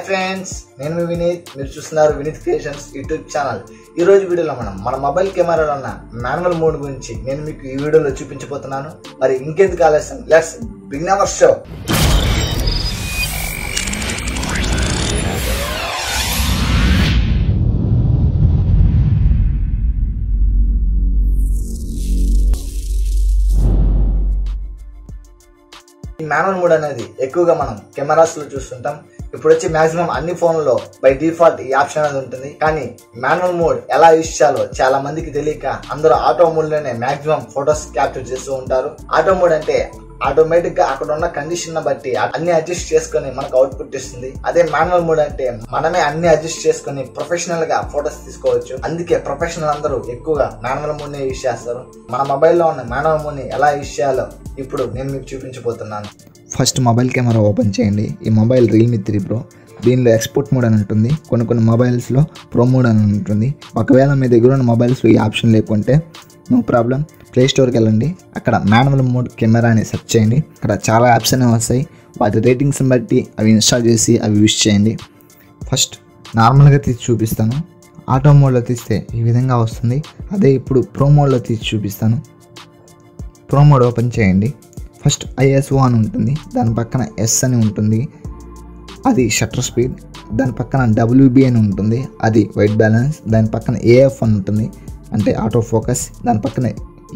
Friends, నేను మీ వినీత్. మీరు చూస్తున్నారు వినీత్ క్రియేషన్స్ యూట్యూబ్ ఛానల్. ఈ రోజు వీడియోలో మనం మన మొబైల్ కెమెరాలో ఉన్న మాన్యువల్ మోడ్ గురించి నేను మీకు ఈ వీడియోలో చూపించబోతున్నాను. మరి ఇంకెందుకు ఆలస్యం, let's begin our show. Manual mode అనేది ఎక్కువగా మనం కెమెరాస్ లో చూస్తుంటాం. ఇప్పుడు వచ్చి మాక్సిమం అన్ని ఫోన్లలో బై డిఫాల్ట్ ఈ ఆప్షన్ అనేది ఉంటుంది. కానీ మాన్యువల్ మోడ్ ఎలా యూజ్ చేయాలో చాలా మందికి తెలియక అందరూ ఆటో మోడ్ లోనే మాక్సిమం ఫొటోస్ క్యాప్చర్ చేస్తూ ఉంటారు. ఆటో మోడ్ అంటే ఆటోమేటిక్ గా అక్కడ ఉన్న కండిషన్ బట్టి అన్ని అడ్జస్ట్ చేసుకుని మనకు అవుట్పుట్ ఇస్తుంది. అదే మాన్యువల్ మోడ్ అంటే మనమే అన్ని అడ్జస్ట్ చేసుకుని ప్రొఫెషనల్ గా ఫొటోస్ తీసుకోవచ్చు. అందుకే ప్రొఫెషనల్ అందరూ ఎక్కువగా మాన్యువల్ మోడ్ నే యూజ్ చేస్తారు. మన మొబైల్లో ఉన్న మాన్యువల్ మోడ్ ని ఎలా యూజ్ చేయాలో ఇప్పుడు నేను మీకు చూపించబోతున్నాను. ఫస్ట్ మొబైల్ కెమెరా ఓపెన్ చేయండి. ఈ మొబైల్ రియల్మీ 3 Pro. దీనిలో ఎక్స్పోర్ట్ మోడ్ అని ఉంటుంది, కొన్ని మొబైల్స్లో ప్రో మోడ్ అని ఉంటుంది. ఒకవేళ మీ దగ్గర ఉన్న మొబైల్స్లో ఈ ఆప్షన్ లేకుంటే నో ప్రాబ్లం, ప్లే స్టోర్కి వెళ్ళండి. అక్కడ మాన్యువల్ మోడ్ కెమెరా అని సెర్చ్ చేయండి. అక్కడ చాలా యాప్స్ అనేవి వస్తాయి. వాటి రేటింగ్స్ని బట్టి అవి ఇన్స్టాల్ చేసి అవి యూజ్ చేయండి. ఫస్ట్ నార్మల్గా తీసి చూపిస్తాను. ఆటో మోడ్లో తీస్తే ఈ విధంగా వస్తుంది. అదే ఇప్పుడు ప్రో మోడ్లో తీసి చూపిస్తాను. ప్రో మోడ్ ఓపెన్ చేయండి. ఫస్ట్ ISO అని ఉంటుంది, దాని పక్కన S అని ఉంటుంది, అది షట్టర్ స్పీడ్. దాని పక్కన WB అని ఉంటుంది, అది వైట్ బ్యాలెన్స్. దాని పక్కన AF అని ఉంటుంది, అంటే ఆటో ఫోకస్. దాని పక్కన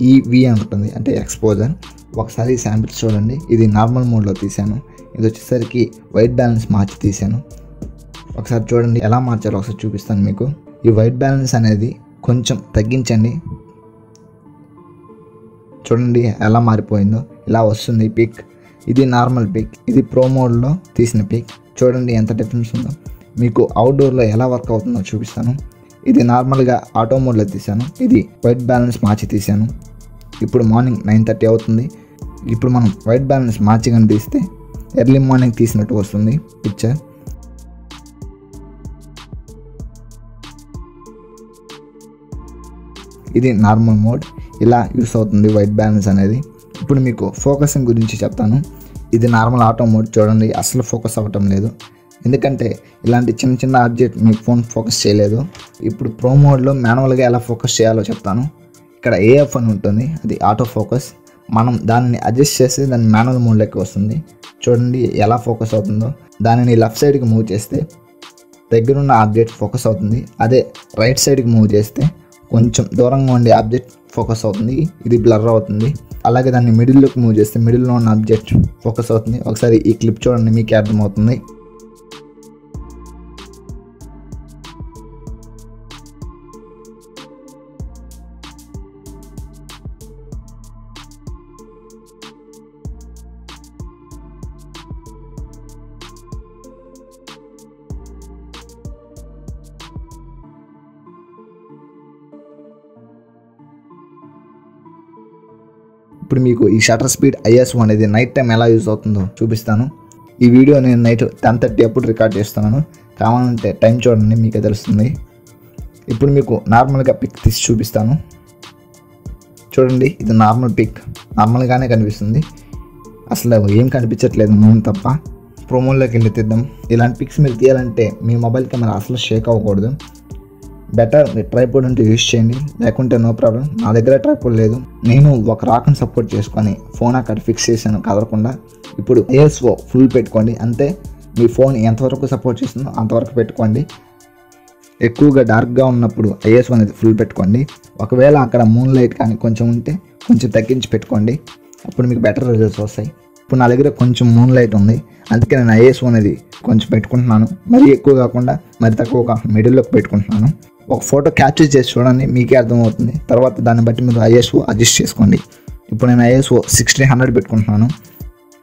EV అని ఉంటుంది, అంటే ఎక్స్పోజర్. ఒకసారి శాంపిల్స్ చూడండి. ఇది నార్మల్ మోడ్లో తీశాను. ఇది వచ్చేసరికి వైట్ బ్యాలెన్స్ మార్చి తీశాను. ఒకసారి చూడండి ఎలా మార్చాలో ఒకసారి చూపిస్తాను మీకు. ఈ వైట్ బ్యాలెన్స్ అనేది కొంచెం తగ్గించండి. చూడండి ఎలా మారిపోయిందో, ఇలా వస్తుంది పిక్. ఇది నార్మల్ పిక్, ఇది ప్రో మోడ్లో తీసిన పిక్. చూడండి ఎంత డిఫరెన్స్ ఉందో. మీకు అవుట్డోర్లో ఎలా వర్క్ అవుతుందో చూపిస్తాను. ఇది నార్మల్గా ఆటో మోడ్లో తీశాను, ఇది వైట్ బ్యాలెన్స్ మార్చి తీశాను. ఇప్పుడు మార్నింగ్ 9:30 అవుతుంది. ఇప్పుడు మనం వైట్ బ్యాలెన్స్ మార్చి కానీ తీస్తే ఎర్లీ మార్నింగ్ తీసినట్టు వస్తుంది పిక్చర్. ఇది నార్మల్ మోడ్, ఇలా యూస్ అవుతుంది వైట్ బ్యాలెన్స్ అనేది. ఇప్పుడు మీకు ఫోకసింగ్ గురించి చెప్తాను. ఇది నార్మల్ ఆటో మోడ్. చూడండి అసలు ఫోకస్ అవ్వటం లేదు, ఎందుకంటే ఇలాంటి చిన్న చిన్న ఆబ్జెక్ట్ మీ ఫోన్ ఫోకస్ చేయలేదు. ఇప్పుడు ప్రో మోడ్లో మాన్యువల్గా ఎలా ఫోకస్ చేయాలో చెప్తాను. ఇక్కడ AF అని ఉంటుంది, అది ఆటో ఫోకస్. మనం దానిని అడ్జస్ట్ చేస్తే దాన్ని మాన్యువల్ మోడ్లోకి వస్తుంది. చూడండి ఎలా ఫోకస్ అవుతుందో. దానిని లెఫ్ట్ సైడ్కి మూవ్ చేస్తే దగ్గరున్న ఆబ్జెక్ట్ ఫోకస్ అవుతుంది. అదే రైట్ సైడ్కి మూవ్ చేస్తే కొంచెం దూరంగా ఉండే ఆబ్జెక్ట్ ఫోకస్ అవుతుంది, ఇది బ్లర్ అవుతుంది. అలాగే దాన్ని మిడిల్లోకి మూవ్ చేస్తే మిడిల్లో ఉన్న ఆబ్జెక్ట్ ఫోకస్ అవుతుంది. ఒకసారి ఈ క్లిప్ చూడండి, మీకే అర్థమవుతుంది. ఇప్పుడు మీకు ఈ షటర్ స్పీడ్ ISO అనేది నైట్ టైం ఎలా యూజ్ అవుతుందో చూపిస్తాను. ఈ వీడియో నేను నైట్ 10:30 అప్పుడు రికార్డ్ చేస్తున్నాను. కావాలంటే టైం చూడండి, మీకే తెలుస్తుంది. ఇప్పుడు మీకు నార్మల్గా పిక్ తీసి చూపిస్తాను. చూడండి ఇది నార్మల్ పిక్, నార్మల్గానే కనిపిస్తుంది. అసలు ఏం కనిపించట్లేదు మూన్ తప్ప. ప్రోమోల్లోకి వెళ్ళి తీద్దాం. ఇలాంటి పిక్స్ మీరు తీయాలంటే మీ మొబైల్ కెమెరా అసలు షేక్ అవ్వకూడదు. బెటర్ మీరు ట్రైపోడ్ ఉంటే యూజ్ చేయండి, లేకుంటే నో ప్రాబ్లం. నా దగ్గర ట్రైపోడ్ లేదు, నేను ఒక రాక్ని సపోర్ట్ చేసుకొని ఫోన్ అక్కడ ఫిక్స్ చేశాను కదలకుండా. ఇప్పుడు ISO ఫుల్ పెట్టుకోండి, అంతే. మీ ఫోన్ ఎంతవరకు సపోర్ట్ చేస్తుందో అంతవరకు పెట్టుకోండి. ఎక్కువగా డార్క్గా ఉన్నప్పుడు ISO అనేది ఫుల్ పెట్టుకోండి. ఒకవేళ అక్కడ మూన్ లైట్ కానీ కొంచెం ఉంటే కొంచెం తగ్గించి పెట్టుకోండి, అప్పుడు మీకు బెటర్ రిజల్ట్స్ వస్తాయి. ఇప్పుడు నా దగ్గర కొంచెం మూన్ లైట్ ఉంది, అందుకే నేను ISO అనేది కొంచెం పెట్టుకుంటున్నాను. మరీ ఎక్కువ కాకుండా మరి తక్కువ మిడిల్లోకి పెట్టుకుంటున్నాను. ఒక ఫోటో క్యాప్చర్ చేసి చూడండి, మీకే అర్థమవుతుంది. తర్వాత దాన్ని బట్టి మీరు ISO అడ్జస్ట్ చేసుకోండి. ఇప్పుడు నేను ISO 1600 పెట్టుకుంటున్నాను.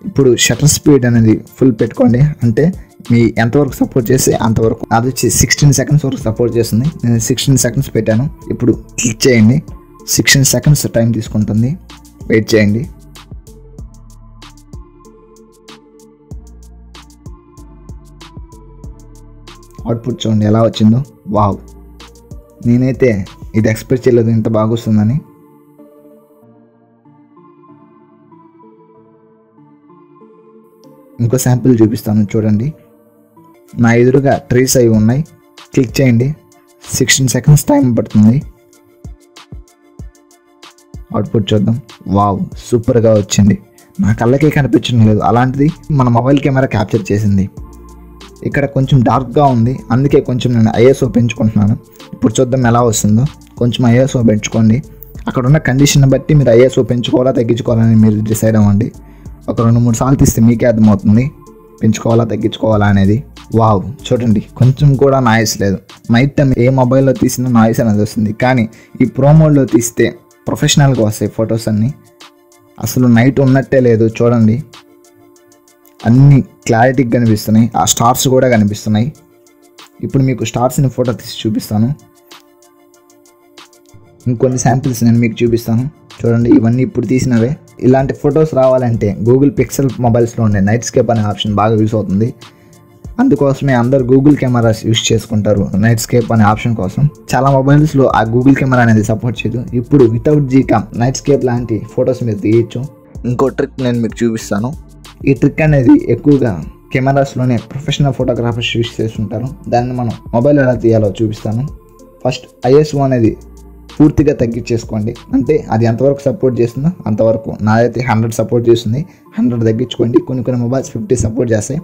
ఇప్పుడు షటర్ స్పీడ్ అనేది ఫుల్ పెట్టుకోండి, అంటే మీ ఎంతవరకు సపోర్ట్ చేస్తే అంతవరకు. అది వచ్చి 16 సెకండ్స్ వరకు సపోర్ట్ చేస్తుంది. నేను 16 సెకండ్స్ పెట్టాను. ఇప్పుడు క్లిక్ చేయండి. 16 సెకండ్స్ టైం తీసుకుంటుంది, వెయిట్ చేయండి. అవుట్పుట్ చూడండి ఎలా వచ్చిందో. వావ్, నేనైతే ఇది ఎక్స్పెక్ట్ చేయలేదు ఇంత బాగా వస్తుందని. ఇంకో శాంపిల్ చూపిస్తాను చూడండి. నా ఎదురుగా ట్రీస్ అవి ఉన్నాయి. క్లిక్ చేయండి. 16 సెకండ్స్ టైం పడుతుంది. అవుట్పుట్ చూద్దాం. వావ్, సూపర్గా వచ్చింది. నా కళ్ళకే కనిపించడం లేదు, అలాంటిది మన మొబైల్ కెమెరా క్యాప్చర్ చేసింది. ఇక్కడ కొంచెం డార్క్గా ఉంది, అందుకే కొంచెం నేను ఐఎస్ఓ పెంచుకుంటున్నాను. ఇప్పుడు చూద్దాం ఎలా వస్తుందో. కొంచెం ఐఎస్ఓ పెంచుకోండి. అక్కడ ఉన్న కండిషన్ బట్టి మీరు ఐఎస్ఓ పెంచుకోవాలా తగ్గించుకోవాలని మీరు డిసైడ్ అవ్వండి. ఒక 2-3 సార్లు తీస్తే మీకే అర్థమవుతుంది పెంచుకోవాలా తగ్గించుకోవాలా అనేది. వావ్, చూడండి కొంచెం కూడా నాయిస్ లేదు. నైట్ టైం ఏ మొబైల్లో తీసినా నాయిస్ అనేది వస్తుంది, కానీ ఈ ప్రో మోడ్లో తీస్తే ప్రొఫెషనల్గా వస్తాయి ఫొటోస్ అన్నీ. అసలు నైట్ ఉన్నట్టే లేదు. చూడండి అన్నీ క్లారిటీగా కనిపిస్తున్నాయి. ఆ స్టార్స్ కూడా కనిపిస్తున్నాయి. ఇప్పుడు మీకు స్టార్స్ని ఫోటో తీసి చూపిస్తాను. ఇంకొన్ని శాంపిల్స్ నేను మీకు చూపిస్తాను. చూడండి, ఇవన్నీ ఇప్పుడు తీసినవే. ఇలాంటి ఫొటోస్ రావాలంటే గూగుల్ పిక్సెల్ మొబైల్స్లో ఉండే నైట్ స్కేప్ అనే ఆప్షన్ బాగా యూస్ అవుతుంది. అందుకోసమే అందరు గూగుల్ కెమెరాస్ యూస్ చేసుకుంటారు నైట్ స్కేప్ అనే ఆప్షన్ కోసం. చాలా మొబైల్స్లో ఆ గూగుల్ కెమెరా అనేది సపోర్ట్ చేయదు. ఇప్పుడు వితౌట్ జీకామ్ నైట్ స్కేప్ లాంటి ఫొటోస్ మీరు తీయచ్చు. ఇంకో ట్రిక్ నేను మీకు చూపిస్తాను. ఈ ట్రిక్ అనేది ఎక్కువగా కెమెరాస్లోనే ప్రొఫెషనల్ ఫోటోగ్రాఫర్స్ యూస్ చేస్తుంటారు. దాన్ని మనం మొబైల్ ఎలా తీయాలో చూపిస్తాను. ఫస్ట్ ఐఎస్ఓ అనేది పూర్తిగా తగ్గించేసుకోండి. అంటే అది ఎంతవరకు సపోర్ట్ చేస్తుందో అంతవరకు. నాదైతే 100 సపోర్ట్ చేస్తుంది. 100 తగ్గించుకోండి. కొన్ని మొబైల్స్ 50 సపోర్ట్ చేస్తాయి.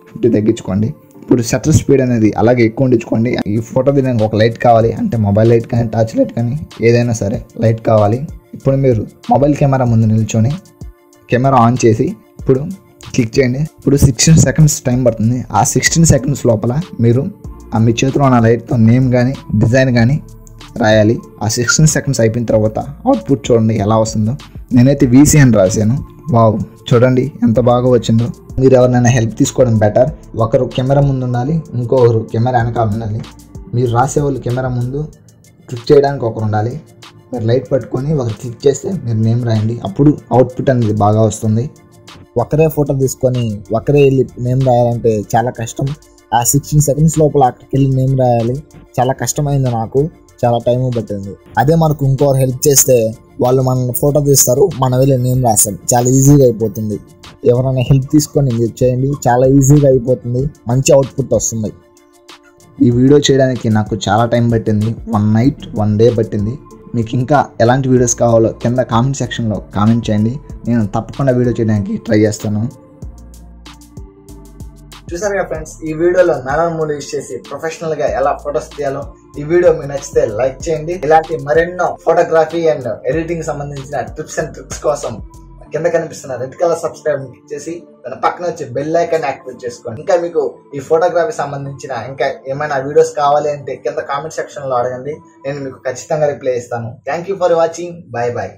50 తగ్గించుకోండి. ఇప్పుడు షట్టర్ స్పీడ్ అనేది అలాగే ఎక్కువ ఉండించుకోండి. ఈ ఫోటో తీయడానికి ఒక లైట్ కావాలి, అంటే మొబైల్ లైట్ కానీ టార్చ్ లైట్ కానీ ఏదైనా సరే లైట్ కావాలి. ఇప్పుడు మీరు మొబైల్ కెమెరా ముందు నిల్చొని కెమెరా ఆన్ చేసి ఇప్పుడు క్లిక్ చేయండి. ఇప్పుడు 16 సెకండ్స్ టైం పడుతుంది. ఆ 16 సెకండ్స్ లోపల మీరు మీ చేతిలో ఉన్న లైట్తో నేమ్ కానీ డిజైన్ కానీ రాయాలి. ఆ 16 సెకండ్స్ అయిపోయిన తర్వాత అవుట్పుట్ చూడండి ఎలా వస్తుందో. నేనైతే వీసీ అని రాశాను. వావ్, చూడండి ఎంత బాగా వచ్చిందో. మీరు ఎవరినైనా హెల్ప్ తీసుకోవడం బెటర్. ఒకరు కెమెరా ముందు ఉండాలి, ఇంకొకరు కెమెరా వెనకాల ఉండాలి. మీరు రాసేవాళ్ళు కెమెరా ముందు, క్లిక్ చేయడానికి ఒకరు ఉండాలి. మీరు లైట్ పట్టుకొని ఒకరు క్లిక్ చేస్తే మీరు నేమ్ రాయండి. అప్పుడు అవుట్పుట్ అనేది బాగా వస్తుంది. ఒకరే ఫోటో తీసుకొని ఒకరే వెళ్ళి నేమ్ రాయాలంటే చాలా కష్టం. ఆ 16 సెకండ్స్ లోపల అక్కడికి వెళ్ళి నేమ్ రాయాలి. చాలా కష్టమైంది నాకు, చాలా టైం పట్టింది. అదే మనకు ఇంకోరు హెల్ప్ చేస్తే వాళ్ళు మన ఫోటో తీస్తారు, మనం వెళ్ళి నేమ్ రాస్తాం. చాలా ఈజీగా అయిపోతుంది. ఎవరైనా హెల్ప్ తీసుకొని మీరు చేయండి, చాలా ఈజీగా అయిపోతుంది. మంచి అవుట్పుట్ వస్తుంది. ఈ వీడియో చేయడానికి నాకు చాలా టైం పట్టింది. 1 నైట్ 1 డే పట్టింది. మీకు ఇంకా ఎలాంటి వీడియోస్ కావాలో కింద కామెంట్ సెక్షన్లో కామెంట్ చేయండి. నేను తప్పకుండా వీడియో చేయడానికి ట్రై చేస్తాను. చూసారుగా ఫ్రెండ్స్, ఈ వీడియోలో నానో మోడ్ యూస్ చేసి ప్రొఫెషనల్ గా ఎలా ఫొటోస్ తీయాలో. ఈ వీడియో మీకు నచ్చితే లైక్ చేయండి. ఇలాంటి మరెన్నో ఫోటోగ్రఫీ అండ్ ఎడిటింగ్ సంబంధించిన టిప్స్ అండ్ ట్రిక్స్ కోసం కింద కనిపిస్తున్న రెడ్ కలర్ సబ్స్క్రైబ్ క్లిక్ చేసి దాని పక్కన వచ్చి బెల్ ఐకాన్ యాక్టివేట్ చేసుకోండి. ఇంకా మీకు ఈ ఫోటోగ్రఫీ సంబంధించిన ఇంకా ఏమైనా వీడియోస్ కావాలి అంటే కింద కామెంట్ సెక్షన్ లో అడగండి. నేను మీకు ఖచ్చితంగా రిప్లై ఇస్తాను. Thank you for watching. By by.